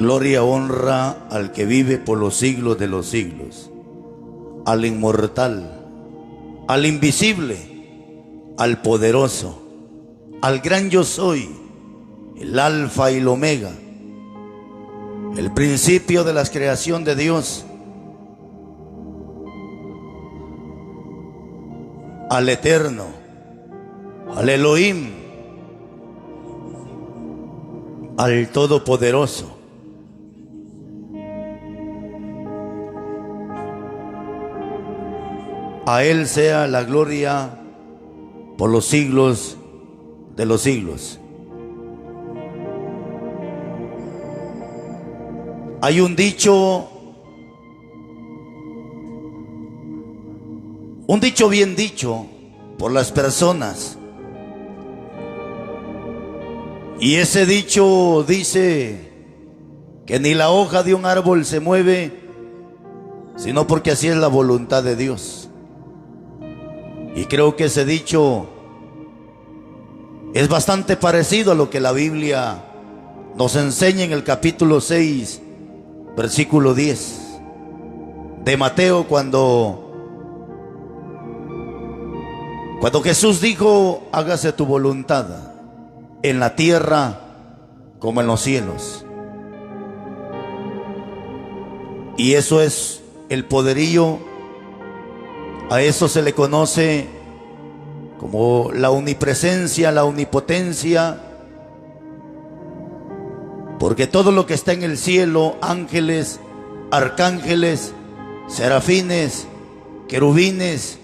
Gloria, honra al que vive por los siglos de los siglos, al inmortal, al invisible, al poderoso, al gran yo soy, el alfa y el omega, el principio de la creación de Dios, al eterno, al Elohim, al todopoderoso. A Él sea la gloria por los siglos de los siglos. Hay un dicho bien dicho por las personas, y ese dicho dice que ni la hoja de un árbol se mueve, sino porque así es la voluntad de Dios. Y creo que ese dicho es bastante parecido a lo que la Biblia nos enseña en el capítulo 6, versículo 10 de Mateo, cuando Jesús dijo: hágase tu voluntad en la tierra como en los cielos. Y eso es el poderío. A eso se le conoce como la omnipresencia, la omnipotencia, porque todo lo que está en el cielo, ángeles, arcángeles, serafines, querubines,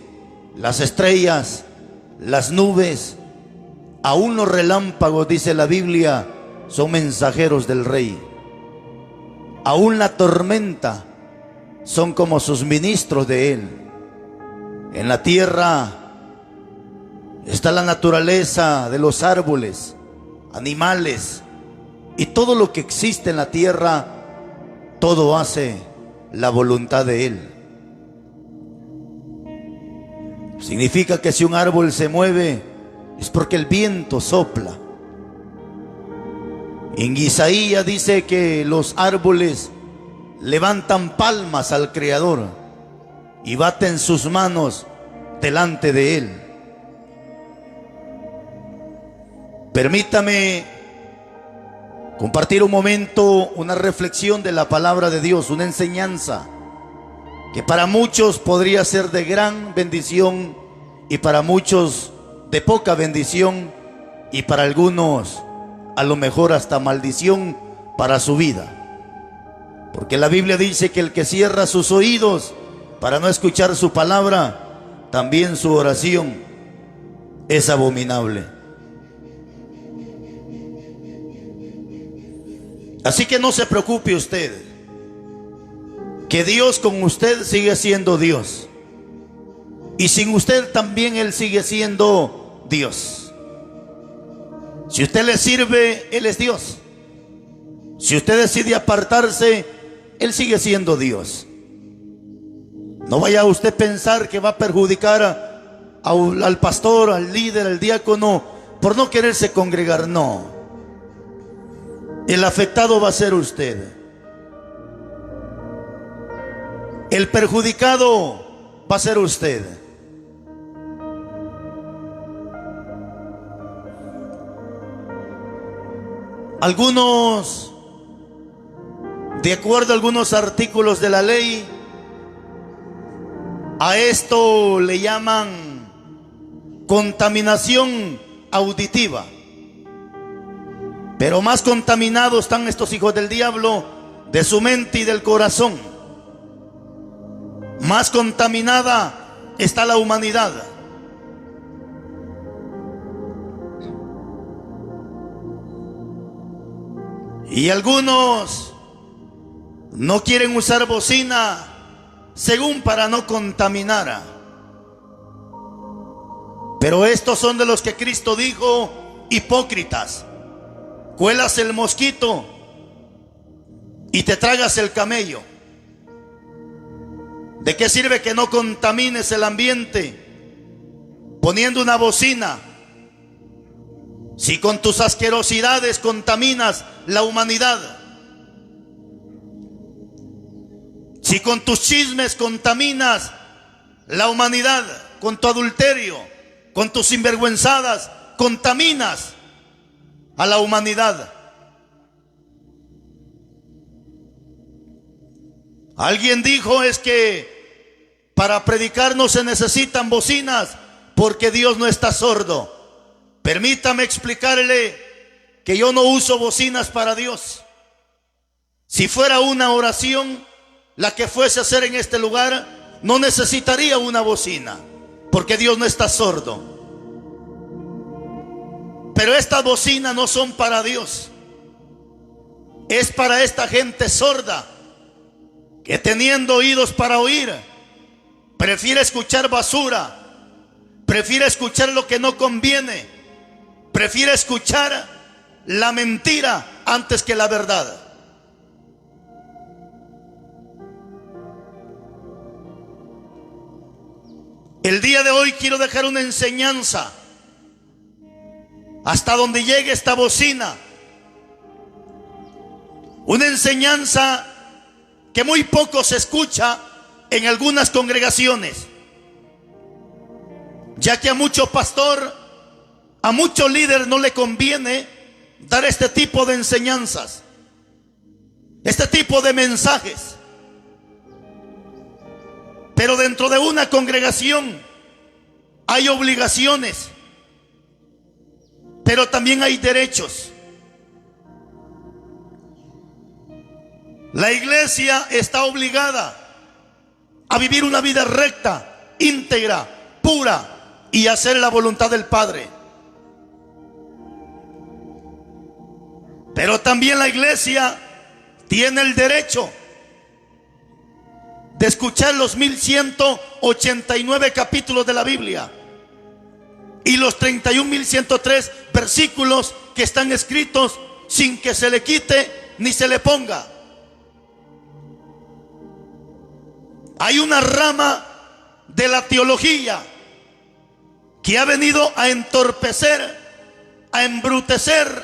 las estrellas, las nubes, aún los relámpagos, dice la Biblia, son mensajeros del Rey. Aún la tormenta son como sus ministros de Él. En la tierra está la naturaleza de los árboles, animales, y todo lo que existe en la tierra, todo hace la voluntad de Él. Significa que si un árbol se mueve, es porque el viento sopla. En Isaías dice que los árboles levantan palmas al Creador y baten sus manos delante de Él. Permítame compartir un momento, una reflexión de la palabra de Dios, una enseñanza que para muchos podría ser de gran bendición y para muchos de poca bendición, y para algunos a lo mejor hasta maldición para su vida. Porque la Biblia dice que el que cierra sus oídos para no escuchar su palabra, también su oración es abominable. Así que no se preocupe usted, que Dios con usted sigue siendo Dios, y sin usted también Él sigue siendo Dios. Si usted le sirve, Él es Dios. Si usted decide apartarse, Él sigue siendo Dios. No vaya usted a pensar que va a perjudicar al pastor, al líder, al diácono por no quererse congregar. No, el afectado va a ser usted. El perjudicado va a ser usted. Algunos, de acuerdo a algunos artículos de la ley, a esto le llaman contaminación auditiva. Pero más contaminados están estos hijos del diablo de su mente y del corazón. Más contaminada está la humanidad. Y algunos no quieren usar bocina, según para no contaminar. Pero estos son de los que Cristo dijo: hipócritas, cuelas el mosquito y te tragas el camello. ¿De qué sirve que no contamines el ambiente poniendo una bocina, si con tus asquerosidades contaminas la humanidad? Si con tus chismes contaminas la humanidad, con tu adulterio, con tus sinvergüenzadas, contaminas a la humanidad. Alguien dijo, es que para predicar no se necesitan bocinas porque Dios no está sordo. Permítame explicarle que yo no uso bocinas para Dios. Si fuera una oración la que fuese a hacer en este lugar, no necesitaría una bocina, porque Dios no está sordo. Pero estas bocinas no son para Dios. Es para esta gente sorda, que teniendo oídos para oír, prefiere escuchar basura, prefiere escuchar lo que no conviene, prefiere escuchar la mentira antes que la verdad. El día de hoy quiero dejar una enseñanza hasta donde llegue esta bocina. Una enseñanza que muy poco se escucha en algunas congregaciones, ya que a mucho pastor, a mucho líder no le conviene dar este tipo de enseñanzas, este tipo de mensajes. Pero dentro de una congregación hay obligaciones, pero también hay derechos. La iglesia está obligada a vivir una vida recta, íntegra, pura y hacer la voluntad del Padre. Pero también la iglesia tiene el derecho de escuchar los 1189 capítulos de la Biblia y los 31.103 versículos que están escritos sin que se le quite ni se le ponga. Hay una rama de la teología que ha venido a entorpecer, a embrutecer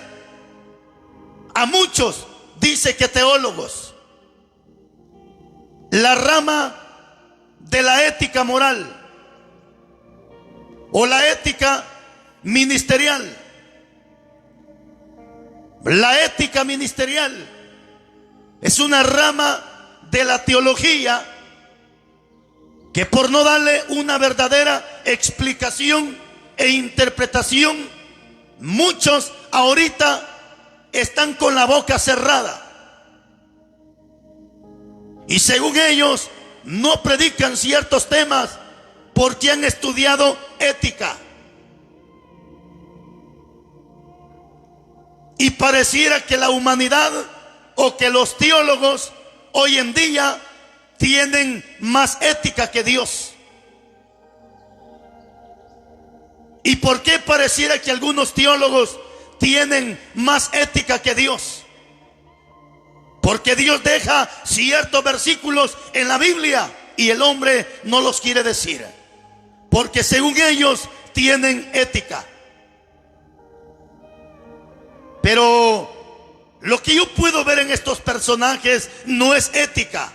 a muchos, dice que teólogos. La rama de la ética moral o la ética ministerial. La ética ministerial es una rama de la teología que, por no darle una verdadera explicación e interpretación, muchos ahorita están con la boca cerrada. Y según ellos, no predican ciertos temas porque han estudiado ética. Y pareciera que la humanidad o que los teólogos hoy en día tienen más ética que Dios. ¿Y por qué pareciera que algunos teólogos tienen más ética que Dios? Porque Dios deja ciertos versículos en la Biblia y el hombre no los quiere decir, porque según ellos tienen ética. Pero lo que yo puedo ver en estos personajes no es ética.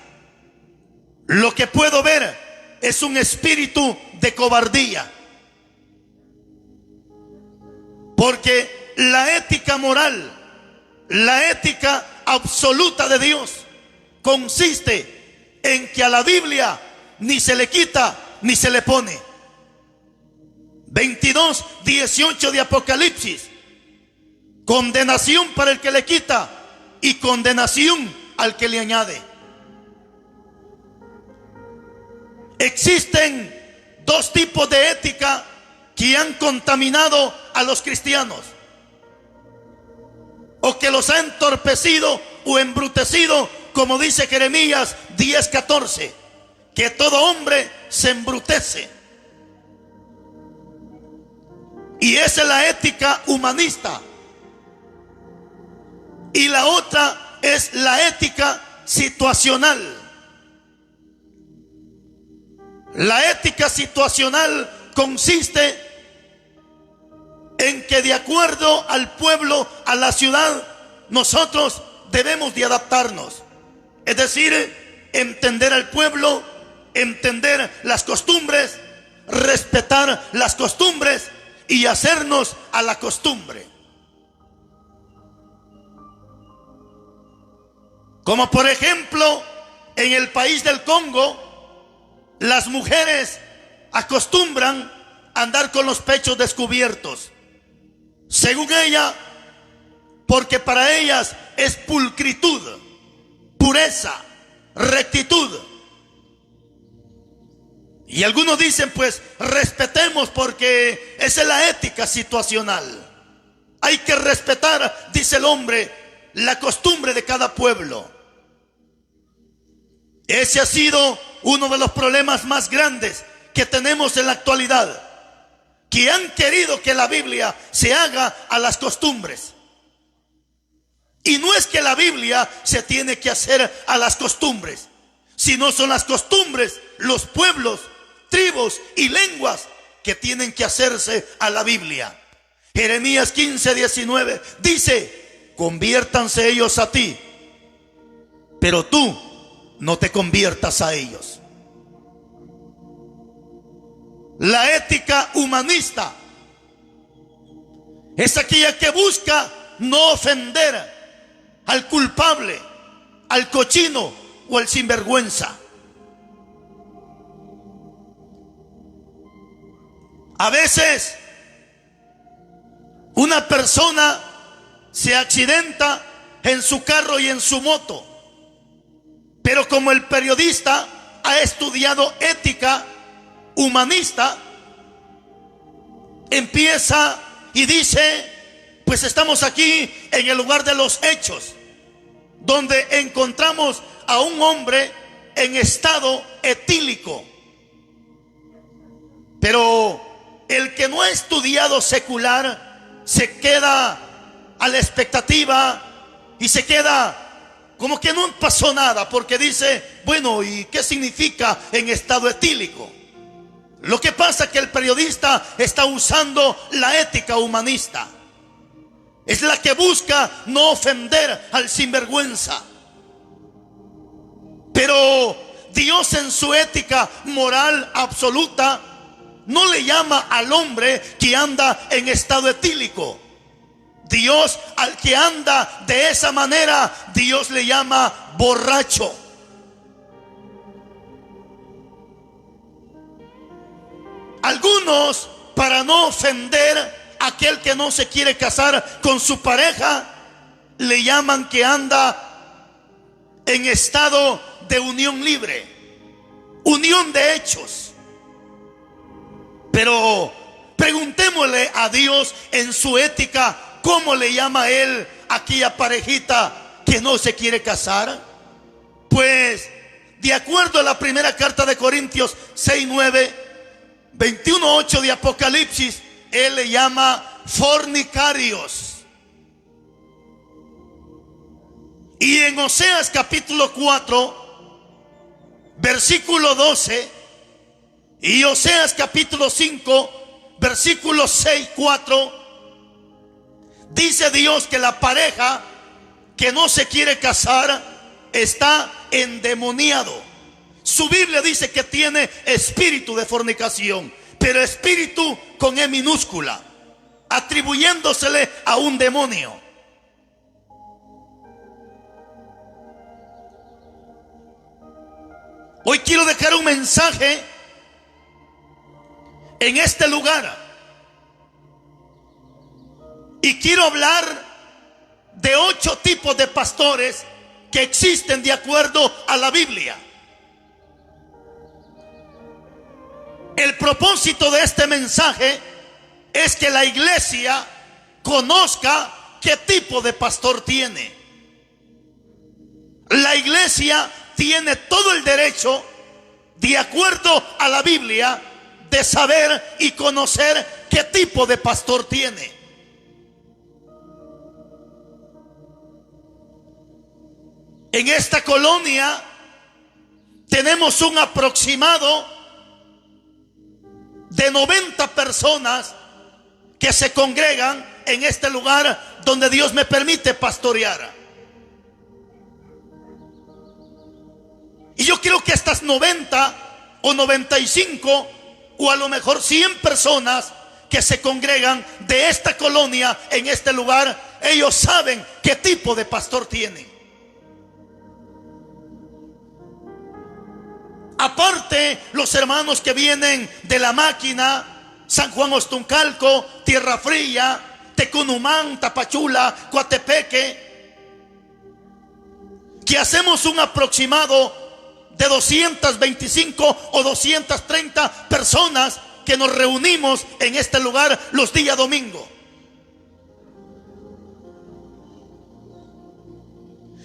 Lo que puedo ver es un espíritu de cobardía. Porque la ética moral, la ética absoluta de Dios consiste en que a la Biblia ni se le quita ni se le pone. 22:18 de Apocalipsis: condenación para el que le quita y condenación al que le añade. Existen dos tipos de ética que han contaminado a los cristianos, o que los ha entorpecido o embrutecido, como dice Jeremías 10:14, que todo hombre se embrutece. Y esa es la ética humanista. Y la otra es la ética situacional. La ética situacional consiste en que de acuerdo al pueblo, a la ciudad, nosotros debemos de adaptarnos. Es decir, entender al pueblo, entender las costumbres, respetar las costumbres y hacernos a la costumbre. Como por ejemplo, en el país del Congo, las mujeres acostumbran a andar con los pechos descubiertos, según ella, porque para ellas es pulcritud, pureza, rectitud. Y algunos dicen, pues respetemos, porque esa es la ética situacional. Hay que respetar, dice el hombre, la costumbre de cada pueblo. Ese ha sido uno de los problemas más grandes que tenemos en la actualidad, que han querido que la Biblia se haga a las costumbres. Y no es que la Biblia se tiene que hacer a las costumbres, sino son las costumbres, los pueblos, tribus y lenguas que tienen que hacerse a la Biblia. Jeremías 15:19 dice: conviértanse ellos a ti, pero tú no te conviertas a ellos. La ética humanista es aquella que busca no ofender al culpable, al cochino o al sinvergüenza. A veces una persona se accidenta en su carro y en su moto, pero como el periodista ha estudiado ética humanista, empieza y dice: pues estamos aquí en el lugar de los hechos, donde encontramos a un hombre en estado etílico. Pero el que no ha estudiado secular se queda a la expectativa y se queda como que no pasó nada, porque dice: bueno, ¿y qué significa en estado etílico? Lo que pasa es que el periodista está usando la ética humanista. Es la que busca no ofender al sinvergüenza. Pero Dios, en su ética moral absoluta, no le llama al hombre que anda en estado etílico. Dios, al que anda de esa manera, Dios le llama borracho. Algunos, para no ofender a aquel que no se quiere casar con su pareja, le llaman que anda en estado de unión libre, unión de hechos. Pero preguntémosle a Dios en su ética, ¿cómo le llama él a aquella parejita que no se quiere casar? Pues de acuerdo a la primera carta de Corintios 6:9, 21:8 de Apocalipsis, él le llama fornicarios. Y en Oseas capítulo 4, versículo 12, y Oseas capítulo 5, versículo 6:4, dice Dios que la pareja que no se quiere casar está endemoniado. Su Biblia dice que tiene espíritu de fornicación, pero espíritu con E minúscula, atribuyéndosele a un demonio. Hoy quiero dejar un mensaje en este lugar y quiero hablar de 8 tipos de pastores que existen de acuerdo a la Biblia. El propósito de este mensaje es que la iglesia conozca qué tipo de pastor tiene. La iglesia tiene todo el derecho, de acuerdo a la Biblia, de saber y conocer qué tipo de pastor tiene. En esta colonia tenemos un aproximado de 90 personas que se congregan en este lugar donde Dios me permite pastorear. Y yo quiero que estas 90 o 95 o a lo mejor 100 personas que se congregan de esta colonia en este lugar, ellos saben qué tipo de pastor tienen. Aparte, los hermanos que vienen de La Máquina, San Juan Ostuncalco, Tierra Fría, Tecunumán, Tapachula, Coatepeque, que hacemos un aproximado de 225 o 230 personas que nos reunimos en este lugar los días domingos.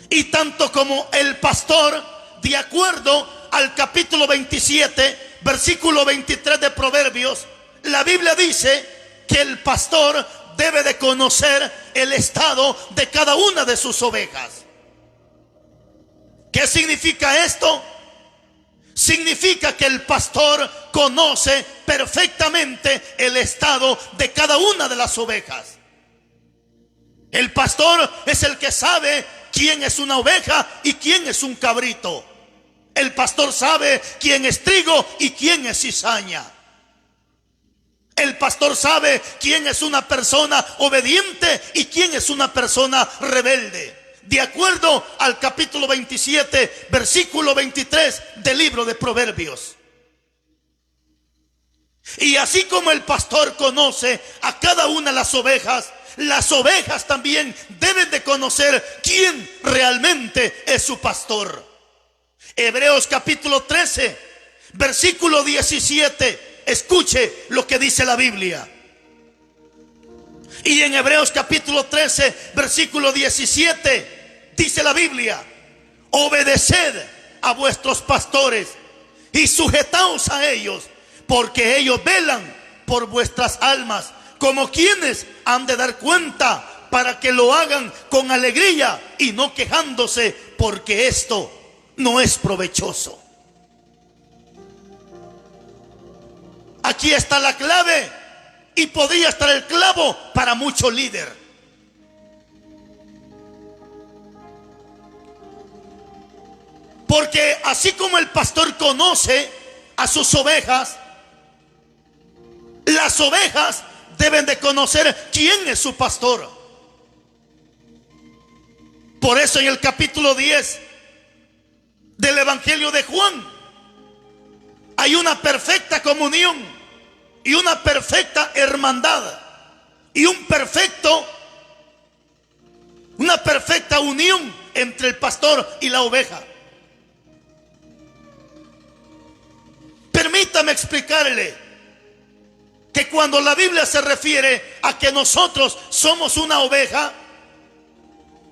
Y tanto como el pastor, de acuerdo al capítulo 27, versículo 23 de Proverbios, la Biblia dice que el pastor debe de conocer el estado de cada una de sus ovejas. ¿Qué significa esto? Significa que el pastor conoce perfectamente el estado de cada una de las ovejas. El pastor es el que sabe quién es una oveja y quién es un cabrito. El pastor sabe quién es trigo y quién es cizaña. El pastor sabe quién es una persona obediente y quién es una persona rebelde, de acuerdo al capítulo 27, versículo 23 del libro de Proverbios. Y así como el pastor conoce a cada una de las ovejas también deben de conocer quién realmente es su pastor. Hebreos capítulo 13, versículo 17. Escuche lo que dice la Biblia. Y en Hebreos capítulo 13, versículo 17, dice la Biblia: obedeced a vuestros pastores y sujetaos a ellos, porque ellos velan por vuestras almas, como quienes han de dar cuenta, para que lo hagan con alegría y no quejándose, porque esto no es provechoso. Aquí está la clave, y podría estar el clavo para mucho líder. Porque así como el pastor conoce a sus ovejas, las ovejas deben de conocer quién es su pastor. Por eso en el capítulo 10 del Evangelio de Juan hay una perfecta comunión y una perfecta hermandad y una perfecta unión entre el pastor y la oveja. Permítame explicarle que cuando la Biblia se refiere a que nosotros somos una oveja,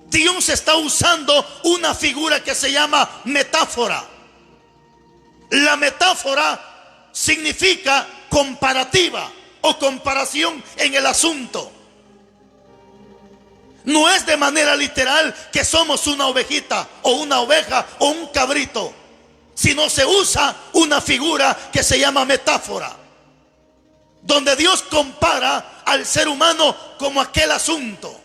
Dios está usando una figura que se llama metáfora. La metáfora significa comparativa o comparación en el asunto. No es de manera literal que somos una ovejita o una oveja o un cabrito, sino se usa una figura que se llama metáfora, donde Dios compara al ser humano como aquel asunto.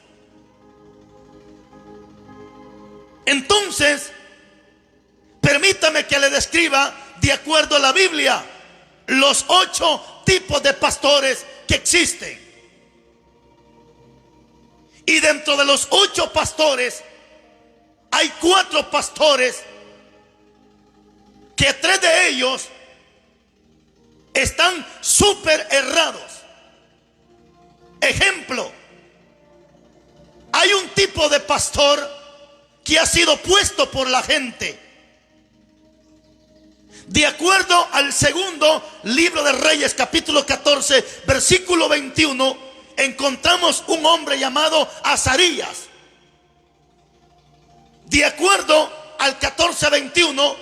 Entonces, permítame que le describa, de acuerdo a la Biblia, los 8 tipos de pastores que existen. Y dentro de los 8 pastores hay 4 pastores que 3 de ellos están súper errados. Ejemplo, hay un tipo de pastor que ha sido puesto por la gente. De acuerdo al segundo libro de Reyes, capítulo 14, versículo 21, encontramos un hombre llamado Azarías. De acuerdo al 14:21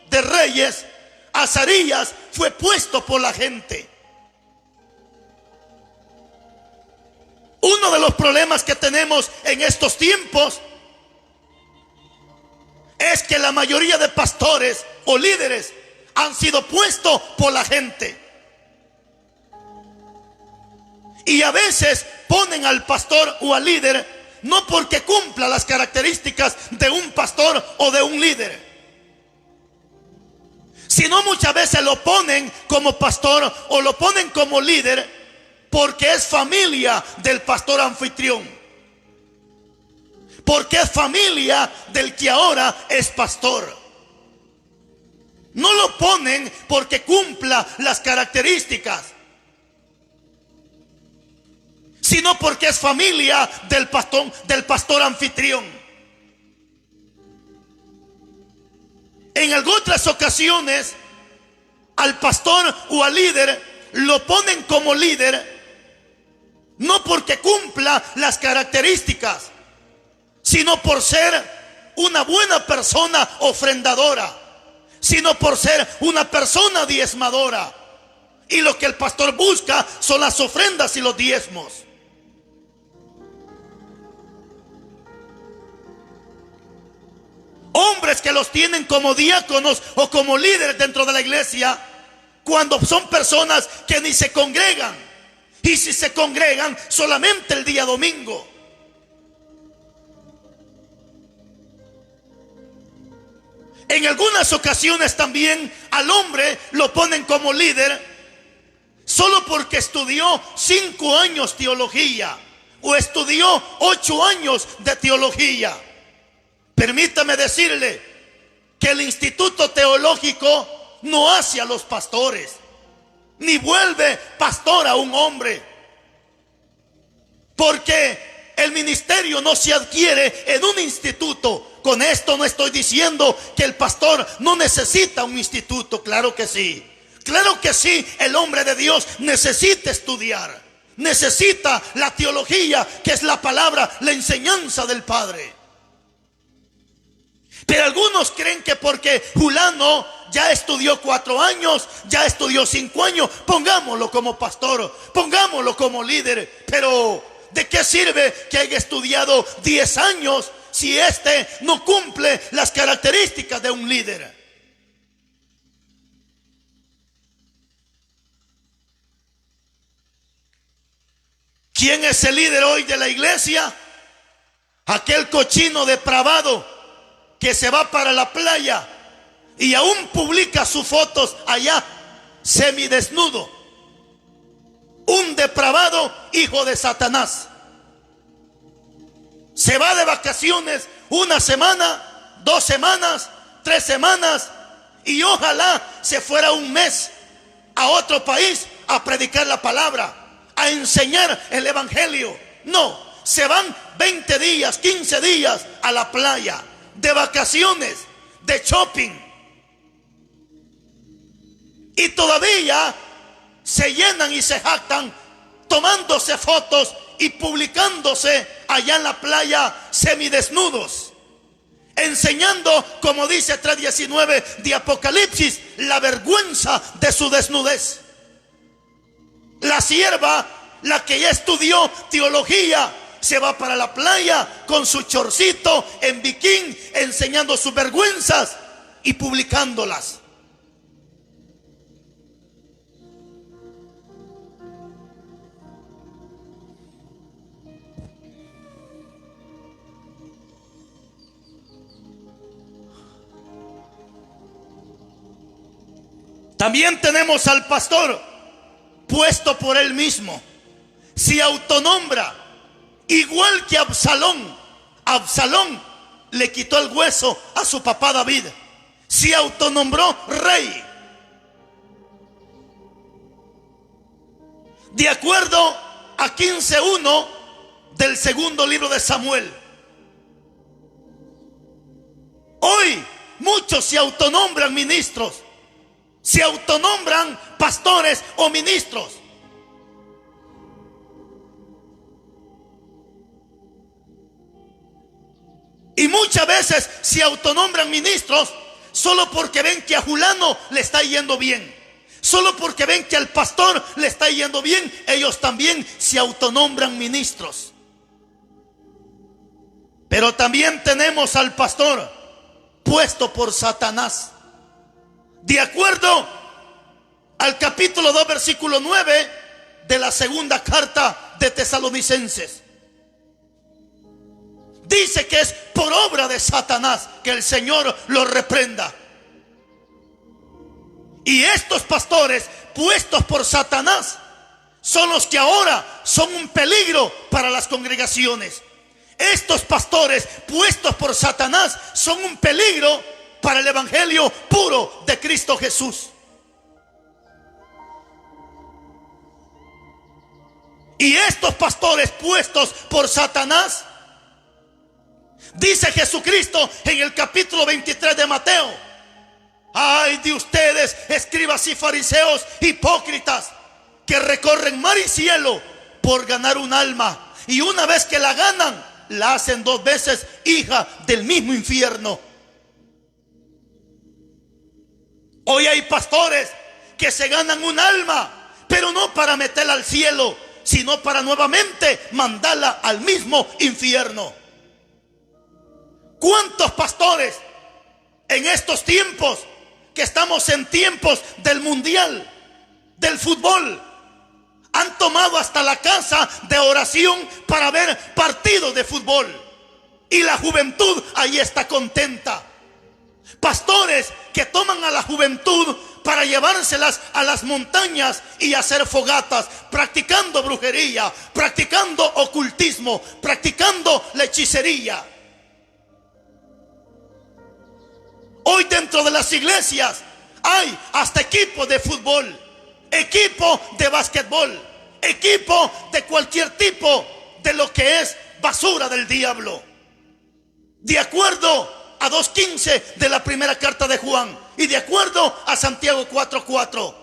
de Reyes, Azarías fue puesto por la gente. Uno de los problemas que tenemos en estos tiempos es que la mayoría de pastores o líderes han sido puestos por la gente. Y a veces ponen al pastor o al líder no porque cumpla las características de un pastor o de un líder, sino muchas veces lo ponen como pastor o lo ponen como líder porque es familia del pastor anfitrión, porque es familia del que ahora es pastor. No lo ponen porque cumpla las características, sino porque es familia del pastor anfitrión. En algunas ocasiones al pastor o al líder lo ponen como líder no porque cumpla las características, sino por ser una buena persona ofrendadora, sino por ser una persona diezmadora. Y lo que el pastor busca son las ofrendas y los diezmos. Hombres que los tienen como diáconos o como líderes dentro de la iglesia, cuando son personas que ni se congregan, y si se congregan solamente el día domingo. En algunas ocasiones también al hombre lo ponen como líder solo porque estudió 5 años teología o estudió 8 años de teología. Permítame decirle que el instituto teológico no hace a los pastores, ni vuelve pastor a un hombre, porque el ministerio no se adquiere en un instituto. Con esto no estoy diciendo que el pastor no necesita un instituto. Claro que sí. Claro que sí, el hombre de Dios necesita estudiar, necesita la teología, que es la palabra, la enseñanza del Padre. Pero algunos creen que porque fulano ya estudió 4 años, ya estudió 5 años, pongámoslo como pastor, pongámoslo como líder. Pero ¿de qué sirve que haya estudiado 10 años si este no cumple las características de un líder? ¿Quién es el líder hoy de la iglesia? Aquel cochino depravado que se va para la playa y aún publica sus fotos allá semidesnudo. Un depravado hijo de Satanás. Se va de vacaciones 1 semana, 2 semanas, 3 semanas, y ojalá se fuera 1 mes a otro país a predicar la palabra, a enseñar el evangelio. No, se van 20 días, 15 días a la playa, de vacaciones, de shopping, y todavía se llenan y se jactan tomándose fotos y publicándose allá en la playa semidesnudos, enseñando, como dice 3:19 de Apocalipsis, la vergüenza de su desnudez. La sierva, la que ya estudió teología, se va para la playa con su chorcito en bikini, enseñando sus vergüenzas y publicándolas. También tenemos al pastor puesto por él mismo. Se autonombra, igual que Absalón. Absalón le quitó el hueso a su papá David. Se autonombró rey. De acuerdo a 15:1 del segundo libro de Samuel. Hoy muchos se autonombran ministros, se autonombran pastores o ministros. Y muchas veces se autonombran ministros solo porque ven que a fulano le está yendo bien. Solo porque ven que al pastor le está yendo bien, ellos también se autonombran ministros. Pero también tenemos al pastor puesto por Satanás. De acuerdo al capítulo 2, versículo 9 de la segunda carta de Tesalonicenses. Dice que es por obra de Satanás, que el Señor lo reprenda. Y estos pastores puestos por Satanás son los que ahora son un peligro para las congregaciones. Estos pastores puestos por Satanás son un peligro para el evangelio puro de Cristo Jesús. Y estos pastores puestos por Satanás, dice Jesucristo en el capítulo 23 de Mateo: ay de ustedes, escribas y fariseos hipócritas, que recorren mar y cielo por ganar un alma, y una vez que la ganan, la hacen 2 veces hija del mismo infierno. Hoy hay pastores que se ganan un alma, pero no para meterla al cielo, sino para nuevamente mandarla al mismo infierno. ¿Cuántos pastores en estos tiempos, que estamos en tiempos del mundial, del fútbol, han tomado hasta la casa de oración para ver partidos de fútbol? Y la juventud ahí está contenta. Pastores que toman a la juventud para llevárselas a las montañas y hacer fogatas, practicando brujería, practicando ocultismo, practicando la hechicería. Hoy dentro de las iglesias hay hasta equipos de fútbol, equipo de básquetbol, equipo de cualquier tipo de lo que es basura del diablo. De acuerdo a 2:15 de la primera carta de Juan y de acuerdo a Santiago 4:4.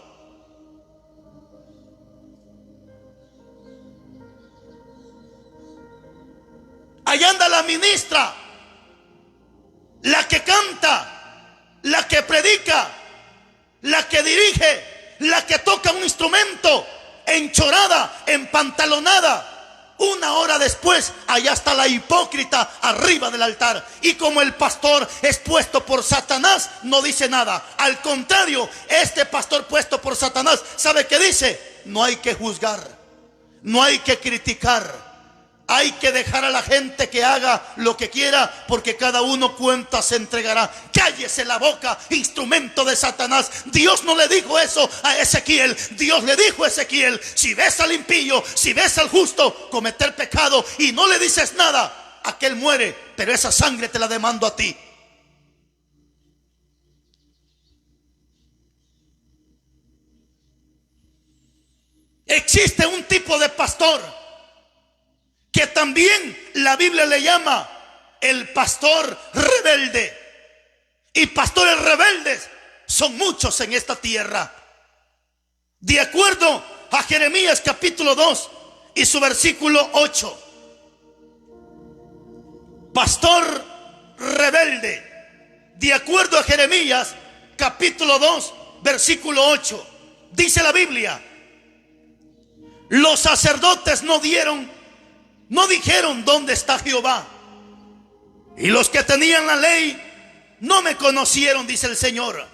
Allá anda la ministra, la que canta, la que predica, la que dirige, la que toca un instrumento, enchorada, empantalonada. 1 hora después, allá está la hipócrita arriba del altar. Y como el pastor es puesto por Satanás, no dice nada. Al contrario, este pastor puesto por Satanás, ¿sabe qué dice? No hay que juzgar, no hay que criticar. Hay que dejar a la gente que haga lo que quiera, porque cada uno cuenta se entregará. Cállese la boca, instrumento de Satanás. Dios no le dijo eso a Ezequiel. Dios le dijo a Ezequiel: si ves al impío, si ves al justo cometer pecado y no le dices nada, aquel muere, pero esa sangre te la demando a ti. Existe un tipo de pastor que también la Biblia le llama el pastor rebelde. Y pastores rebeldes son muchos en esta tierra. De acuerdo a Jeremías capítulo 2 y su versículo 8. Pastor rebelde. De acuerdo a Jeremías capítulo 2 versículo 8. Dice la Biblia: los sacerdotes no dijeron dónde está Jehová, y los que tenían la ley no me conocieron, dice el Señor.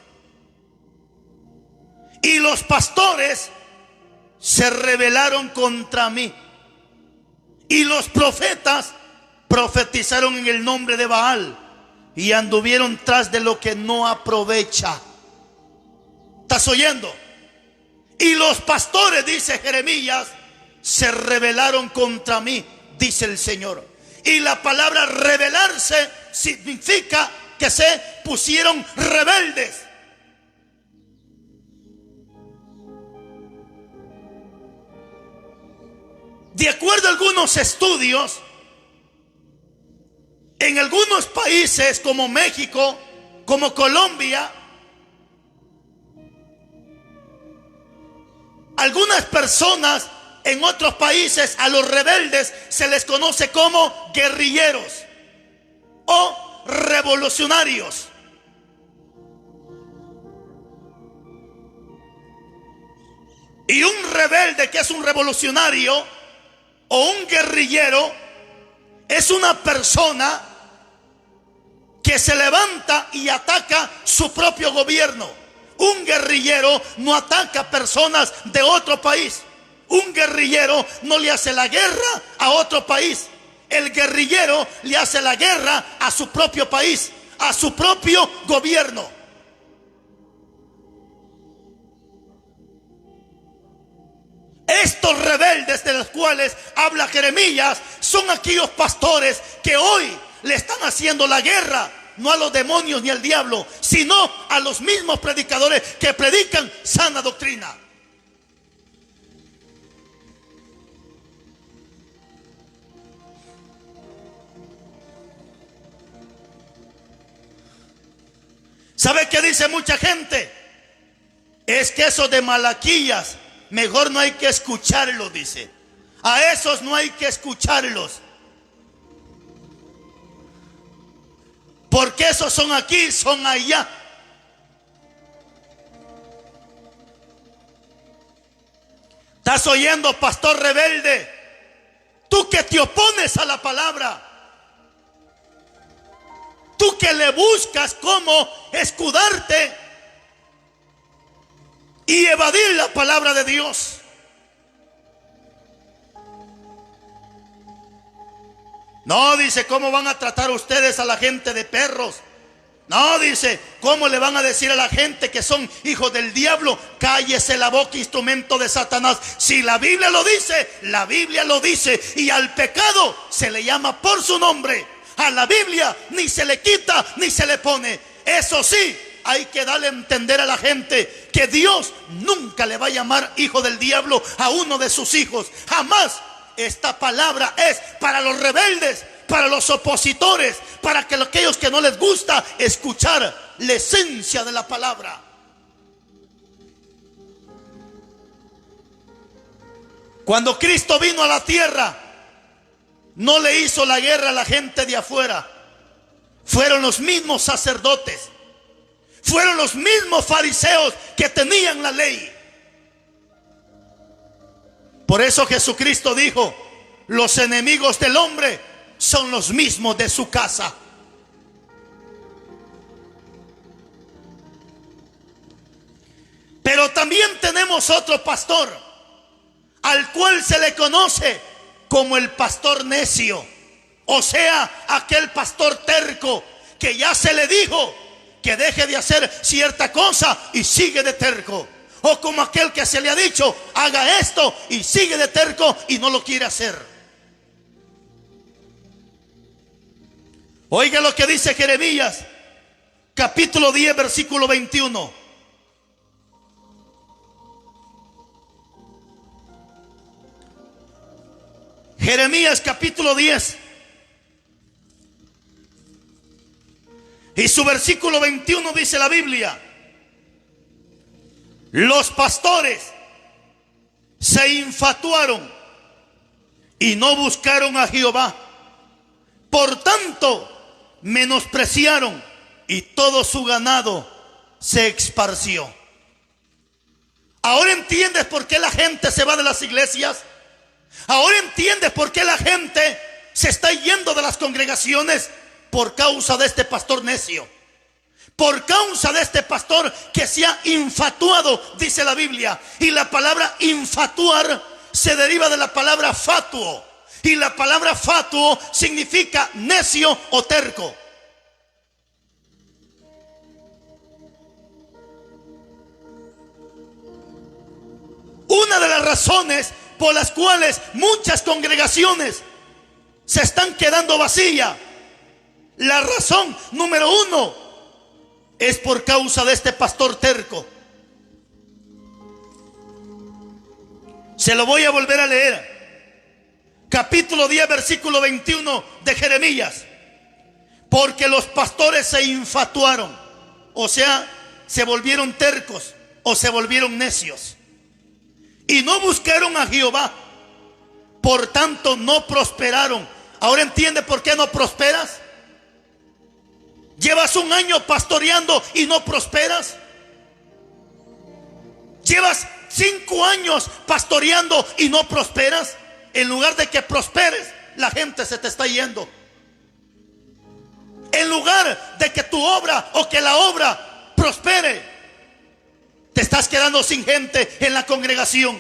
Y los pastores se rebelaron contra mí, y los profetas profetizaron en el nombre de Baal, y anduvieron tras de lo que no aprovecha. ¿Estás oyendo? Y los pastores, dice Jeremías, se rebelaron contra mí, dice el Señor. Y la palabra rebelarse significa que se pusieron rebeldes. De acuerdo a algunos estudios, en algunos países como México, como Colombia, algunas personas en otros países, a los rebeldes se les conoce como guerrilleros o revolucionarios. Y un rebelde, que es un revolucionario o un guerrillero, es una persona que se levanta y ataca su propio gobierno. Un guerrillero no ataca personas de otro país. Un guerrillero no le hace la guerra a otro país. El guerrillero le hace la guerra a su propio país, a su propio gobierno. Estos rebeldes de los cuales habla Jeremías son aquellos pastores que hoy le están haciendo la guerra, no a los demonios ni al diablo, sino a los mismos predicadores que predican sana doctrina. ¿Sabe qué dice mucha gente? Es que esos de Malaquías mejor no hay que escucharlos, dice. A esos no hay que escucharlos, porque esos son aquí, son allá. ¿Estás oyendo, pastor rebelde? Tú que te opones a la palabra, tú que le buscas cómo escudarte y evadir la palabra de Dios. No, dice, ¿cómo van a tratar ustedes a la gente de perros? No, dice, ¿cómo le van a decir a la gente que son hijos del diablo? Cállese la boca, instrumento de Satanás. Si la Biblia lo dice, la Biblia lo dice. Y al pecado se le llama por su nombre. A la Biblia ni se le quita ni se le pone. Eso sí, hay que darle a entender a la gente que Dios nunca le va a llamar hijo del diablo a uno de sus hijos. Jamás. Esta palabra es para los rebeldes, para los opositores, para aquellos que no les gusta escuchar la esencia de la palabra. Cuando Cristo vino a la tierra, no le hizo la guerra a la gente de afuera. Fueron los mismos sacerdotes, fueron los mismos fariseos que tenían la ley. Por eso Jesucristo dijo: los enemigos del hombre son los mismos de su casa. Pero también tenemos otro pastor, al cual se le conoce como el pastor necio. O sea, aquel pastor terco que ya se le dijo que deje de hacer cierta cosa y sigue de terco. O como aquel que se le ha dicho: haga esto, y sigue de terco y no lo quiere hacer. Oiga lo que dice Jeremías, capítulo 10, versículo 21. Jeremías capítulo 10 y su versículo 21 dice la Biblia: los pastores se infatuaron y no buscaron a Jehová. Por tanto, menospreciaron y todo su ganado se esparció. Ahora entiendes por qué la gente se va de las iglesias. Ahora entiendes por qué la gente se está yendo de las congregaciones. Por causa de este pastor necio. Por causa de este pastor que se ha infatuado, dice la Biblia. Y la palabra infatuar se deriva de la palabra fatuo. Y la palabra fatuo significa necio o terco. Una de las razones por las cuales muchas congregaciones se están quedando vacías, la razón número uno, es por causa de este pastor terco. Se lo voy a volver a leer. Capítulo 10, versículo 21 de Jeremías. Porque los pastores se infatuaron, o sea, se volvieron tercos o se volvieron necios, y no buscaron a Jehová. Por tanto, no prosperaron. Ahora entiende por qué no prosperas. ¿Llevas un año pastoreando y no prosperas? ¿Llevas 5 años pastoreando y no prosperas? En lugar de que prosperes, la gente se te está yendo. En lugar de que tu obra o que la obra prospere, te estás quedando sin gente en la congregación.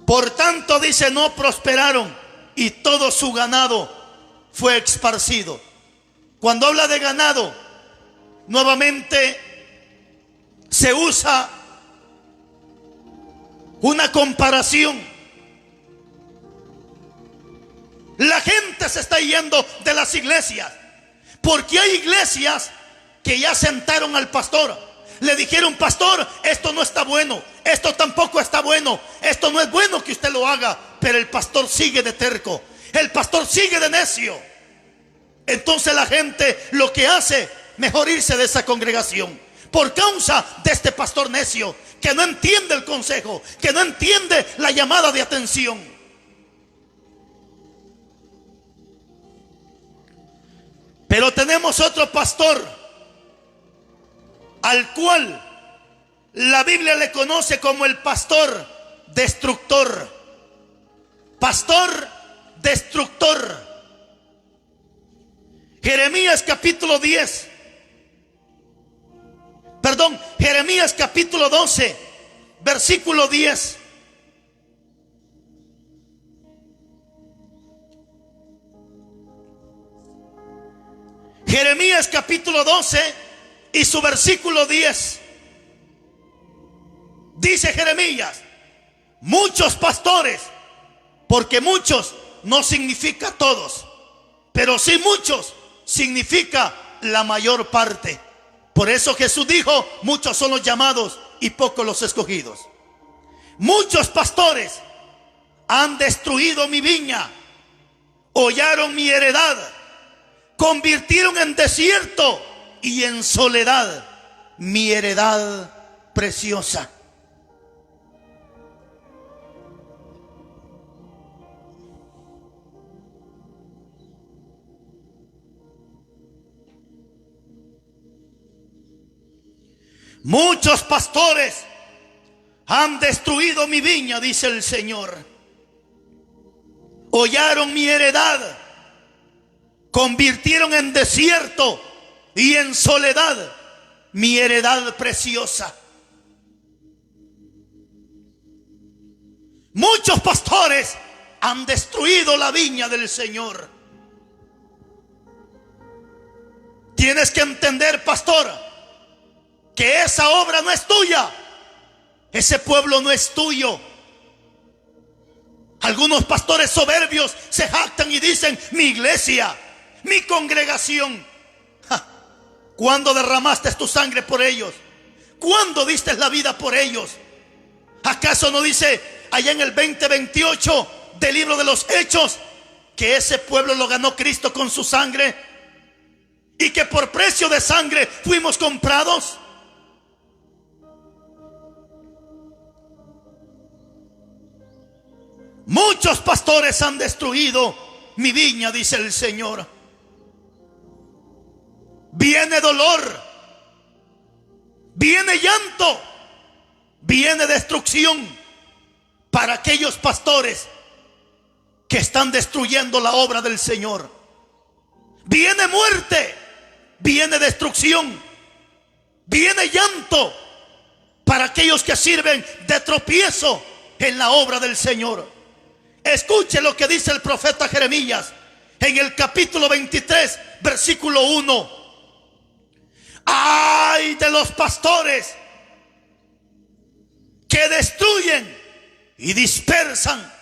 Por tanto, dice, no prosperaron y todo su ganado fue esparcido. Cuando habla de ganado, nuevamente se usa una comparación. La gente se está yendo de las iglesias porque hay iglesias que ya sentaron al pastor. Le dijeron: pastor, esto no está bueno, esto tampoco está bueno, esto no es bueno que usted lo haga. Pero el pastor sigue de terco, el pastor sigue de necio. Entonces la gente lo que hace, mejor irse de esa congregación por causa de este pastor necio, que no entiende el consejo, que no entiende la llamada de atención. Pero tenemos otro pastor al cual la Biblia le conoce como el pastor destructor. Pastor destructor. Jeremías capítulo 12, versículo 10. Jeremías capítulo 12 y su versículo 10. Dice Jeremías: muchos pastores, porque muchos no significa todos, pero sí muchos significa la mayor parte. Por eso Jesús dijo: muchos son los llamados y pocos los escogidos. Muchos pastores han destruido mi viña, hollaron mi heredad, convirtieron en desierto y en soledad mi heredad preciosa. Muchos pastores han destruido mi viña, dice el Señor. Hollaron mi heredad, convirtieron en desierto y en soledad mi heredad preciosa. Muchos pastores han destruido la viña del Señor. Tienes que entender, pastor, que esa obra no es tuya, ese pueblo no es tuyo. Algunos pastores soberbios se jactan y dicen: mi iglesia, mi congregación. ¿Cuándo derramaste tu sangre por ellos? ¿Cuándo diste la vida por ellos? ¿Acaso no dice allá en el 20:28 del libro de los Hechos que ese pueblo lo ganó Cristo con su sangre y que por precio de sangre fuimos comprados? Muchos pastores han destruido mi viña, dice el Señor. Viene dolor, viene llanto, viene destrucción para aquellos pastores que están destruyendo la obra del Señor. Viene muerte, viene destrucción, viene llanto para aquellos que sirven de tropiezo en la obra del Señor. Escuche lo que dice el profeta Jeremías en el capítulo 23, versículo 1. ¡Ay de los pastores que destruyen y dispersan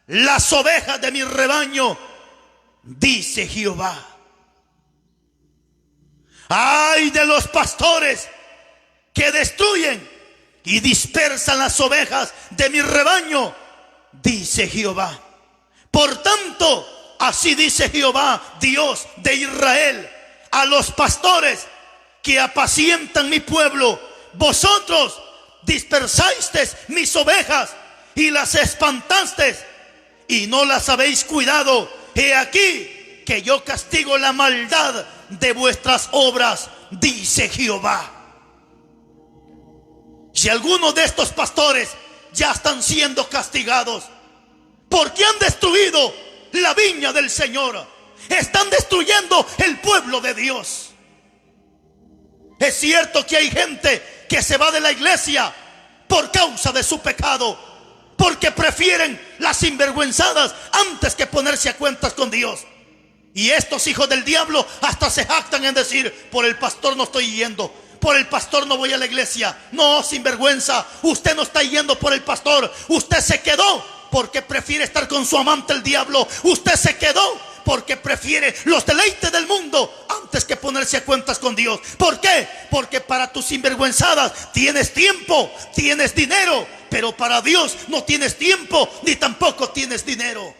las ovejas de mi rebaño!, dice Jehová. ¡Ay de los pastores que destruyen y dispersan las ovejas de mi rebaño!, dice Jehová. Por tanto, así dice Jehová, Dios de Israel, a los pastores que apacientan mi pueblo: vosotros dispersasteis mis ovejas y las espantasteis y no las habéis cuidado. He aquí que yo castigo la maldad de vuestras obras, dice Jehová. Si algunos de estos pastores ya están siendo castigados porque han destruido la viña del Señor, están destruyendo el pueblo de Dios. Es cierto que hay gente que se va de la iglesia por causa de su pecado, porque prefieren las sinvergüenzadas antes que ponerse a cuentas con Dios. Y estos hijos del diablo hasta se jactan en decir: por el pastor no estoy yendo, por el pastor no voy a la iglesia. No, sinvergüenza, usted no está yendo por el pastor. Usted se quedó porque prefiere estar con su amante el diablo. Usted se quedó porque prefiere los deleites del mundo antes que ponerse a cuentas con Dios. ¿Por qué? Porque para tus sinvergüenzadas tienes tiempo, tienes dinero, pero para Dios no tienes tiempo ni tampoco tienes dinero.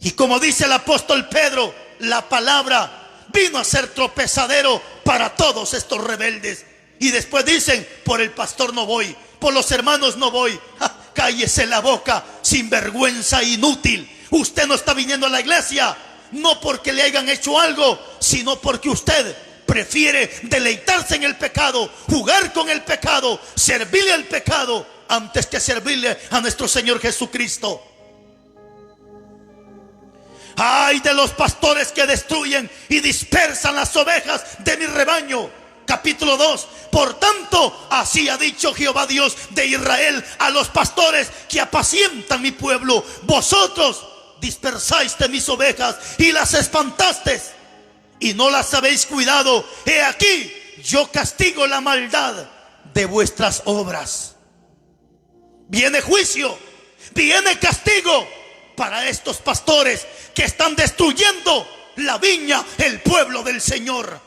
Y como dice el apóstol Pedro, la palabra vino a ser tropezadero para todos estos rebeldes. Y después dicen, por el pastor no voy, por los hermanos no voy. Cállese la boca, sinvergüenza inútil. Usted no está viniendo a la iglesia no porque le hayan hecho algo, sino porque usted prefiere deleitarse en el pecado, jugar con el pecado, servirle al pecado antes que servirle a nuestro Señor Jesucristo. Ay de los pastores que destruyen y dispersan las ovejas de mi rebaño. Capítulo 2. Por tanto, así ha dicho Jehová Dios de Israel a los pastores que apacientan mi pueblo: vosotros dispersáis de mis ovejas y las espantasteis y no las habéis cuidado. He aquí, yo castigo la maldad de vuestras obras. Viene juicio, viene castigo para estos pastores que están destruyendo la viña, el pueblo del Señor.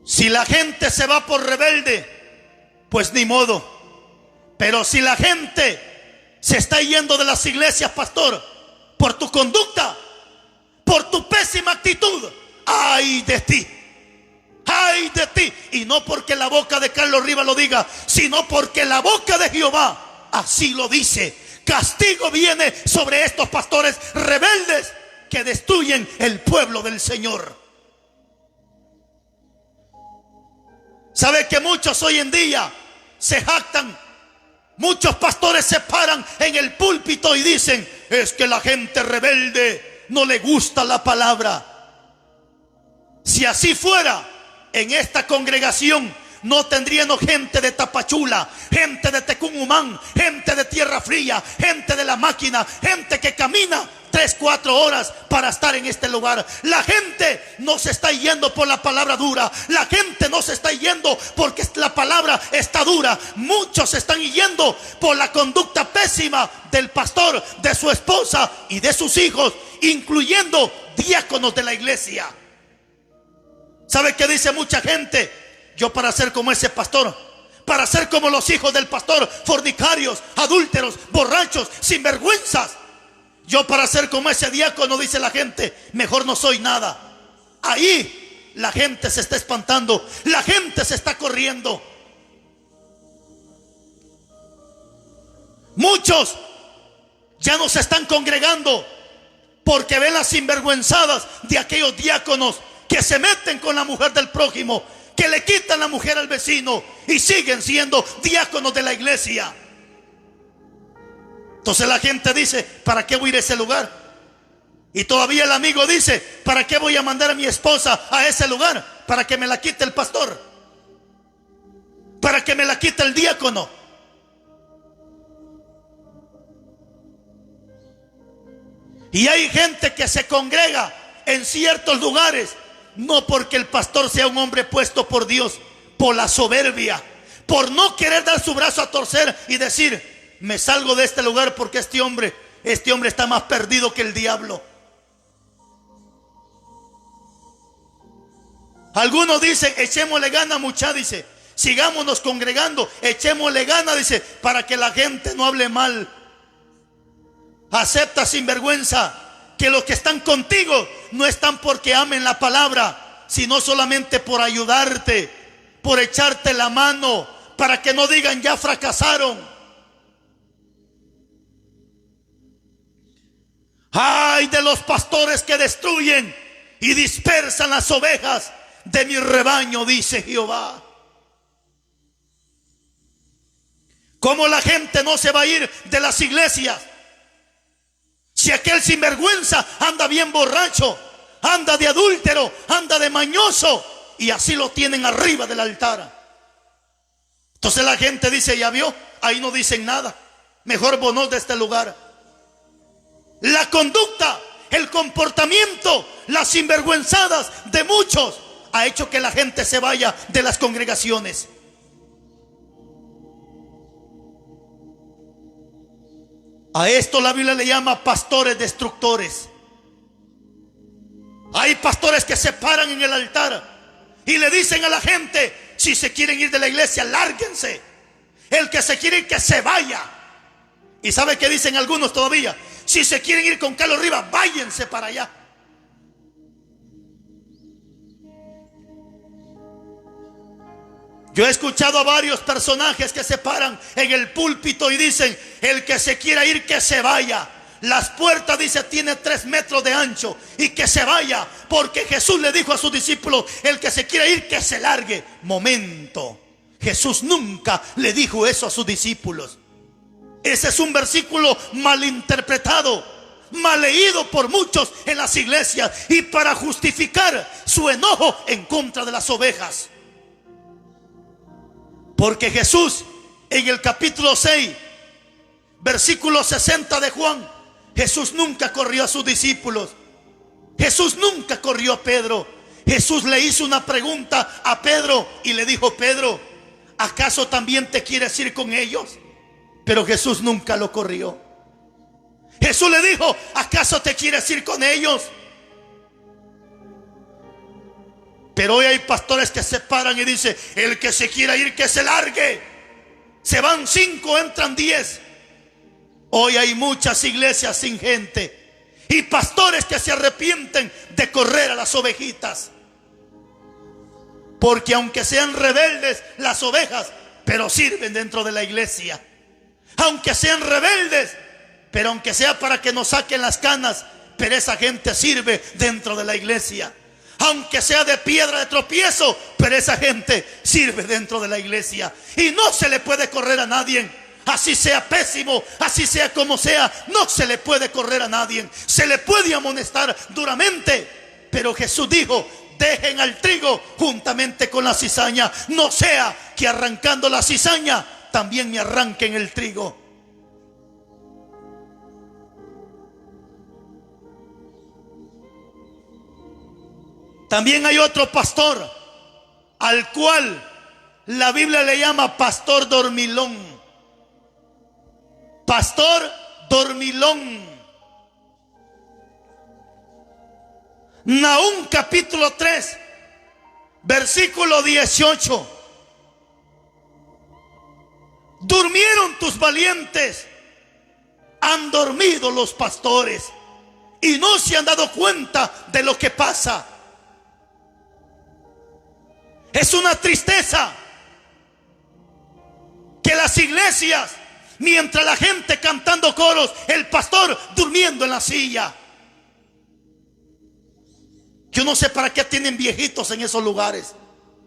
Si la gente se va por rebelde, pues ni modo. Pero si la gente se está yendo de las iglesias, pastor, por tu conducta, por tu pésima actitud, ay de ti, ay de ti. Y no porque la boca de Carlos Rivas lo diga, sino porque la boca de Jehová así lo dice. Castigo viene sobre estos pastores rebeldes que destruyen el pueblo del Señor. ¿Sabe que muchos hoy en día se jactan? Muchos pastores se paran en el púlpito y dicen: es que la gente rebelde no le gusta la palabra. Si así fuera, en esta congregación no tendríamos gente de Tapachula, gente de Tecumumán, gente de Tierra Fría, gente de La Máquina, gente que camina 3-4 horas para estar en este lugar. La gente no se está yendo por la palabra dura. La gente no se está yendo porque la palabra está dura. Muchos se están yendo por la conducta pésima del pastor, de su esposa y de sus hijos, incluyendo diáconos de la iglesia. ¿Sabe qué dice mucha gente? Yo para ser como ese pastor, para ser como los hijos del pastor, fornicarios, adúlteros, borrachos, sinvergüenzas. Yo para ser como ese diácono, dice la gente, mejor no soy nada. Ahí la gente se está espantando, la gente se está corriendo. Muchos ya no se están congregando porque ven las sinvergüenzadas de aquellos diáconos que se meten con la mujer del prójimo, que le quitan la mujer al vecino y siguen siendo diáconos de la iglesia. Entonces la gente dice: ¿para qué voy a ir a ese lugar? Y todavía el amigo dice: ¿para qué voy a mandar a mi esposa a ese lugar? Para que me la quite el pastor, para que me la quite el diácono. Y hay gente que se congrega en ciertos lugares no porque el pastor sea un hombre puesto por Dios, por la soberbia, por no querer dar su brazo a torcer y decir: me salgo de este lugar porque este hombre está más perdido que el diablo. Algunos dicen: echémosle gana, mucha, dice, sigámonos congregando, echémosle gana, dice, para que la gente no hable mal. Acepta, sinvergüenza, que los que están contigo no están porque amen la palabra, sino solamente por ayudarte, por echarte la mano, para que no digan: ya fracasaron. Ay de los pastores que destruyen y dispersan las ovejas de mi rebaño, dice Jehová. ¿Cómo la gente no se va a ir de las iglesias? Si aquel sinvergüenza anda bien borracho, anda de adúltero, anda de mañoso, y así lo tienen arriba del altar. Entonces la gente dice: ya vio, ahí no dicen nada, mejor bonos de este lugar. La conducta, el comportamiento, las sinvergüenzadas de muchos ha hecho que la gente se vaya de las congregaciones. A esto la Biblia le llama pastores destructores. Hay pastores que se paran en el altar y le dicen a la gente: si se quieren ir de la iglesia, lárguense. El que se quiere ir, que se vaya. ¿Y sabe qué dicen algunos todavía? Si se quieren ir con Carlos Rivas, váyanse para allá. Yo he escuchado a varios personajes que se paran en el púlpito y dicen: el que se quiera ir, que se vaya. Las puertas, dice, tiene 3 metros de ancho, y que se vaya, porque Jesús le dijo a sus discípulos: el que se quiera ir, que se largue. Momento, Jesús nunca le dijo eso a sus discípulos. Ese es un versículo malinterpretado, mal leído por muchos en las iglesias, y para justificar su enojo en contra de las ovejas. Porque Jesús, en el capítulo 6, versículo 60 de Juan, Jesús nunca corrió a sus discípulos. Jesús nunca corrió a Pedro. Jesús le hizo una pregunta a Pedro y le dijo: Pedro, ¿acaso también te quieres ir con ellos? Pero Jesús nunca lo corrió. Jesús le dijo: ¿acaso te quieres ir con ellos? Pero hoy hay pastores que se paran y dicen: el que se quiera ir, que se largue. Se van 5, entran 10. Hoy hay muchas iglesias sin gente y pastores que se arrepienten de correr a las ovejitas. Porque aunque sean rebeldes las ovejas, pero sirven dentro de la iglesia. Aunque sean rebeldes, pero aunque sea para que nos saquen las canas, pero esa gente sirve dentro de la iglesia. Aunque sea de piedra de tropiezo, pero esa gente sirve dentro de la iglesia. Y no se le puede correr a nadie. Así sea pésimo, así sea como sea, no se le puede correr a nadie. Se le puede amonestar duramente, pero Jesús dijo: dejen al trigo juntamente con la cizaña, no sea que arrancando la cizaña también me arranquen el trigo. También hay otro pastor al cual la Biblia le llama pastor dormilón. Pastor dormilón. Nahum capítulo 3, versículo 18. Durmieron tus valientes, han dormido los pastores y no se han dado cuenta de lo que pasa. Es una tristeza que las iglesias, mientras la gente cantando coros, el pastor durmiendo en la silla. Yo no sé para qué tienen viejitos en esos lugares.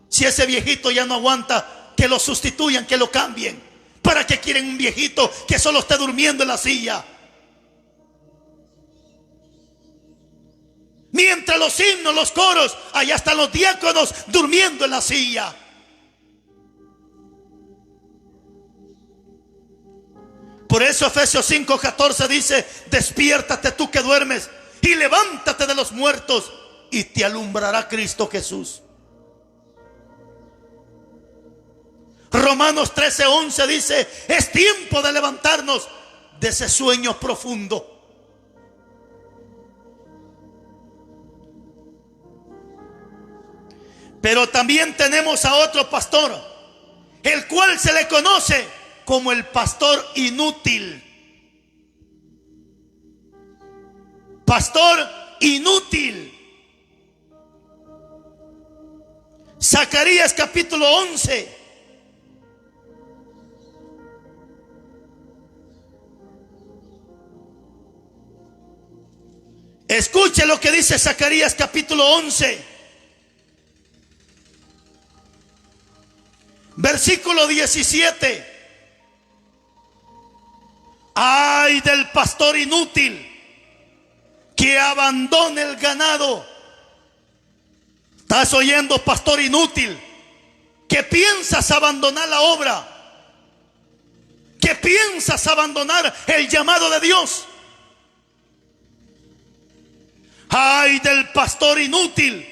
Si ese viejito ya no aguanta, que lo sustituyan, que lo cambien. ¿Para qué quieren un viejito que solo esté durmiendo en la silla? Mientras los himnos, los coros, allá están los diáconos durmiendo en la silla. Por eso Efesios 5:14 dice: despiértate tú que duermes y levántate de los muertos y te alumbrará Cristo Jesús. Romanos 13:11 dice: es tiempo de levantarnos de ese sueño profundo. Pero también tenemos a otro pastor, el cual se le conoce como el pastor inútil. Pastor inútil. Zacarías capítulo 11. Escuche lo que dice Zacarías capítulo 11. Versículo 17. Ay del pastor inútil que abandone el ganado. ¿Estás oyendo, pastor inútil? Que piensas abandonar la obra, que piensas abandonar el llamado de Dios. Ay del pastor inútil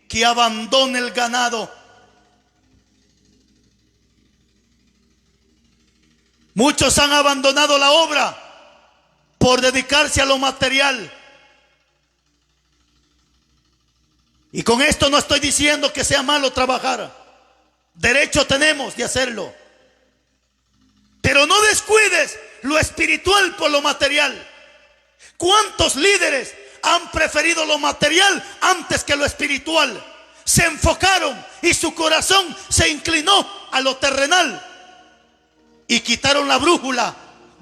que abandone el ganado. Muchos han abandonado la obra por dedicarse a lo material. Y con esto no estoy diciendo que sea malo trabajar. Derecho tenemos de hacerlo. Pero no descuides lo espiritual por lo material. ¿Cuántos líderes han preferido lo material antes que lo espiritual? Se enfocaron y su corazón se inclinó a lo terrenal y quitaron la brújula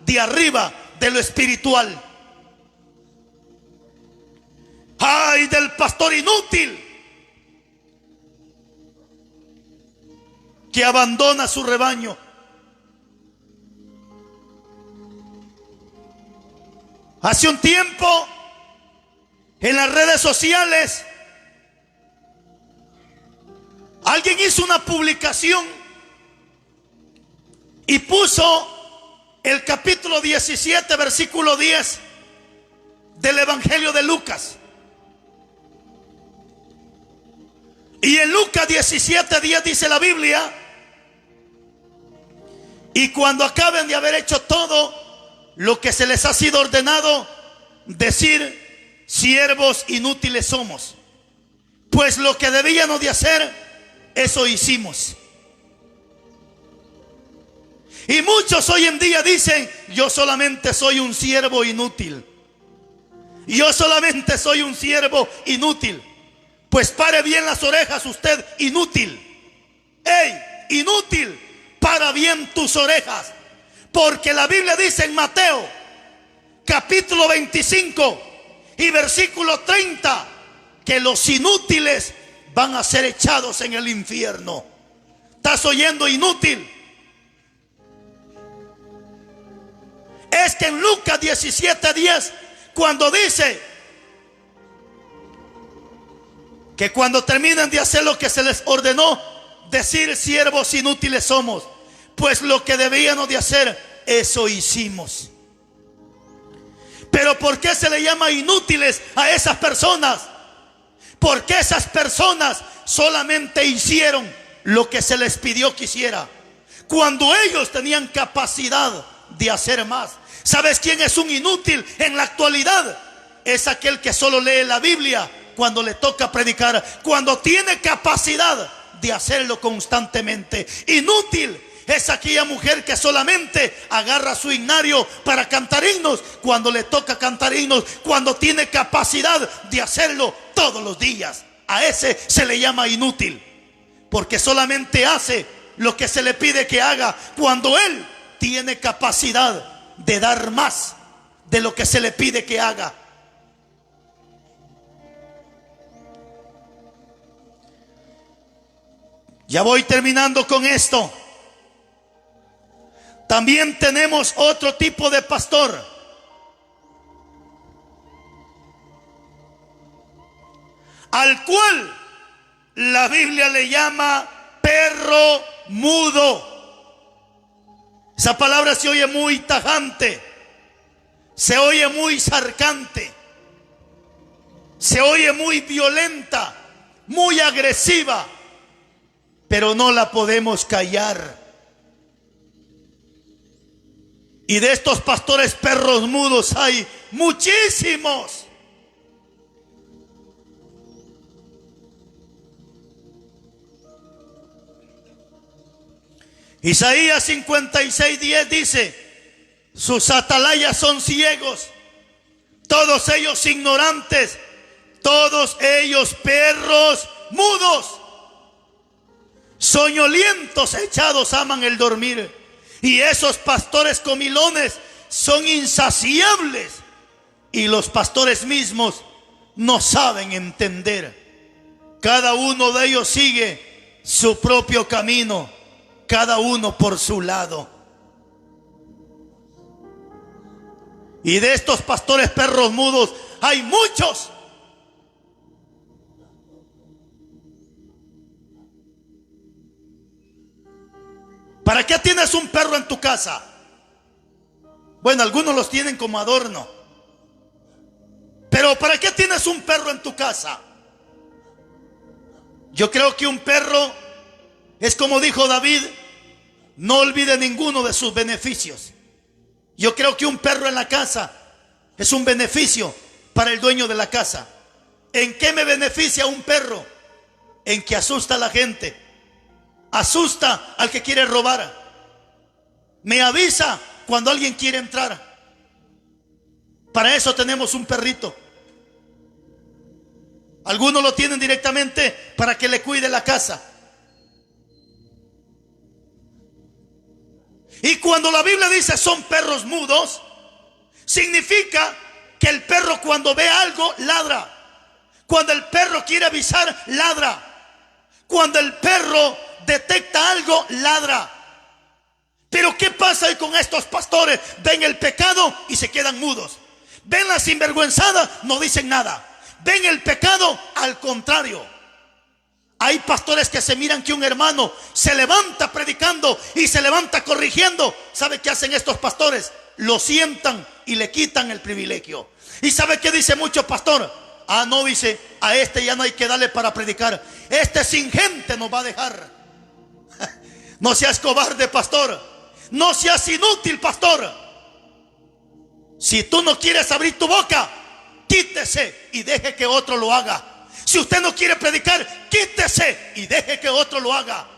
de arriba de lo espiritual. ¡Ay del pastor inútil que abandona su rebaño! Hace un tiempo en las redes sociales alguien hizo una publicación y puso el capítulo 17 versículo 10 del Evangelio de Lucas. Y en Lucas 17:10 dice la Biblia: y cuando acaben de haber hecho todo lo que se les ha sido ordenado, decir: siervos inútiles somos, pues lo que debíamos de hacer, eso hicimos. Y muchos hoy en día dicen: yo solamente soy un siervo inútil. Yo solamente soy un siervo inútil. Pues pare bien las orejas usted, inútil. ¡Ey, inútil! Para bien tus orejas. Porque la Biblia dice en Mateo capítulo 25 y versículo 30 que los inútiles van a ser echados en el infierno. ¿Estás oyendo, inútil? Es que en Lucas 17:10, cuando dice que cuando terminen de hacer lo que se les ordenó, decir: siervos inútiles somos, pues lo que debíamos de hacer, eso hicimos. Pero ¿por qué se le llama inútiles a esas personas? Porque esas personas solamente hicieron lo que se les pidió que hiciera, cuando ellos tenían capacidad de hacer más. ¿Sabes quién es un inútil en la actualidad? Es aquel que solo lee la Biblia cuando le toca predicar, cuando tiene capacidad de hacerlo constantemente. Inútil es aquella mujer que solamente agarra su himnario para cantar himnos cuando le toca cantar himnos, cuando tiene capacidad de hacerlo todos los días. A ese se le llama inútil, porque solamente hace lo que se le pide que haga cuando él tiene capacidad de dar más de lo que se le pide que haga. Ya voy terminando con esto. También tenemos otro tipo de pastor, al cual la Biblia le llama perro mudo. Esa palabra se oye muy tajante, se oye muy sarcante, se oye muy violenta, muy agresiva, pero no la podemos callar. Y de estos pastores perros mudos hay muchísimos. Isaías 56:10 dice: sus atalayas son ciegos, todos ellos ignorantes, todos ellos perros mudos. Soñolientos echados aman el dormir. Y esos pastores comilones son insaciables. Y los pastores mismos no saben entender. Cada uno de ellos sigue su propio camino, cada uno por su lado. Y de estos pastores perros mudos hay muchos. ¿Para qué tienes un perro en tu casa? Bueno, algunos los tienen como adorno, pero Pero ¿para qué tienes un perro en tu casa? Yo creo que un perro es como dijo David, no olvide ninguno de sus beneficios. Yo creo que un perro en la casa es un beneficio para el dueño de la casa. ¿En qué me beneficia un perro? En que asusta a la gente, asusta al que quiere robar, me avisa cuando alguien quiere entrar. Para eso tenemos un perrito. Algunos lo tienen directamente para que le cuide la casa. Y cuando la Biblia dice son perros mudos, significa que el perro cuando ve algo ladra. Cuando el perro quiere avisar, ladra. Cuando el perro detecta algo, ladra. Pero ¿qué pasa hoy con estos pastores? Ven el pecado y se quedan mudos. Ven la sinvergüenzada, no dicen nada. Ven el pecado, al contrario. Hay pastores que se miran que un hermano se levanta predicando y se levanta corrigiendo. ¿Sabe qué hacen estos pastores? Lo sientan y le quitan el privilegio. ¿Y sabe qué dice mucho pastor? Ah, no, dice, a este ya no hay que darle para predicar. Este sin gente nos va a dejar. No seas cobarde, pastor. No seas inútil, pastor. Si tú no quieres abrir tu boca, quítese y deje que otro lo haga. Si usted no quiere predicar, quítese y deje que otro lo haga.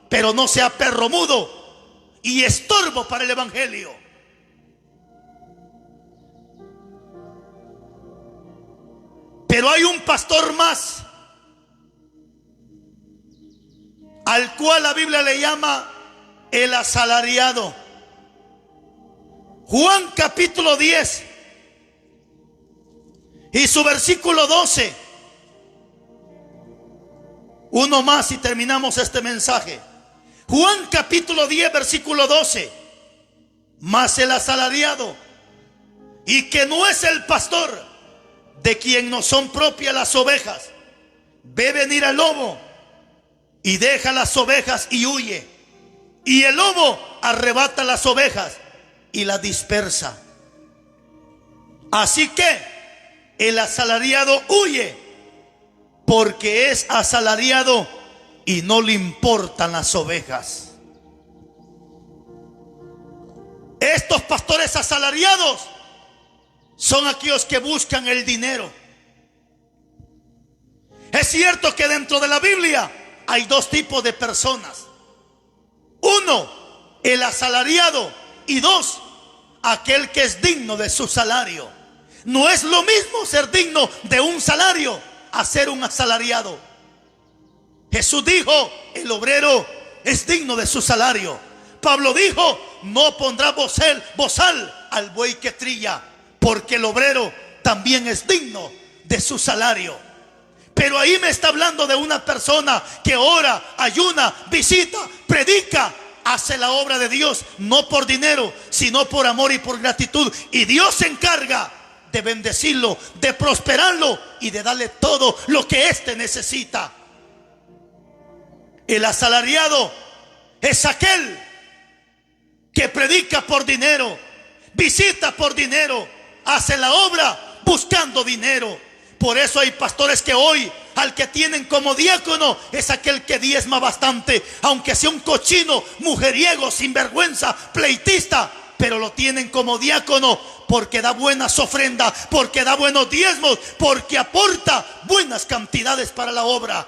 Pero no sea perro mudo y estorbo para el evangelio. Pero hay un pastor más, al cual la Biblia le llama el asalariado. Juan capítulo 10 y su versículo 12. Uno más y terminamos este mensaje. Juan capítulo 10 versículo 12. Mas el asalariado, y que no es el pastor, de quien no son propias las ovejas, ve venir al lobo y deja las ovejas y huye. Y el lobo arrebata las ovejas y las dispersa. Así que el asalariado huye porque es asalariado y no le importan las ovejas. Estos pastores asalariados son aquellos que buscan el dinero. Es cierto que dentro de la Biblia hay dos tipos de personas. Uno, el asalariado, y dos, aquel que es digno de su salario. No es lo mismo ser digno de un salario a ser un asalariado. Jesús dijo, el obrero es digno de su salario. Pablo dijo, no pondrá bozal al buey que trilla, porque el obrero también es digno de su salario. Pero ahí me está hablando de una persona que ora, ayuna, visita, predica, hace la obra de Dios, no por dinero, sino por amor y por gratitud. Y Dios se encarga de bendecirlo, de prosperarlo y de darle todo lo que éste necesita. El asalariado es aquel que predica por dinero, visita por dinero, hace la obra buscando dinero. Por eso hay pastores que hoy al que tienen como diácono es aquel que diezma bastante, aunque sea un cochino, mujeriego, sinvergüenza, pleitista, pero lo tienen como diácono porque da buenas ofrendas, porque da buenos diezmos, porque aporta buenas cantidades para la obra.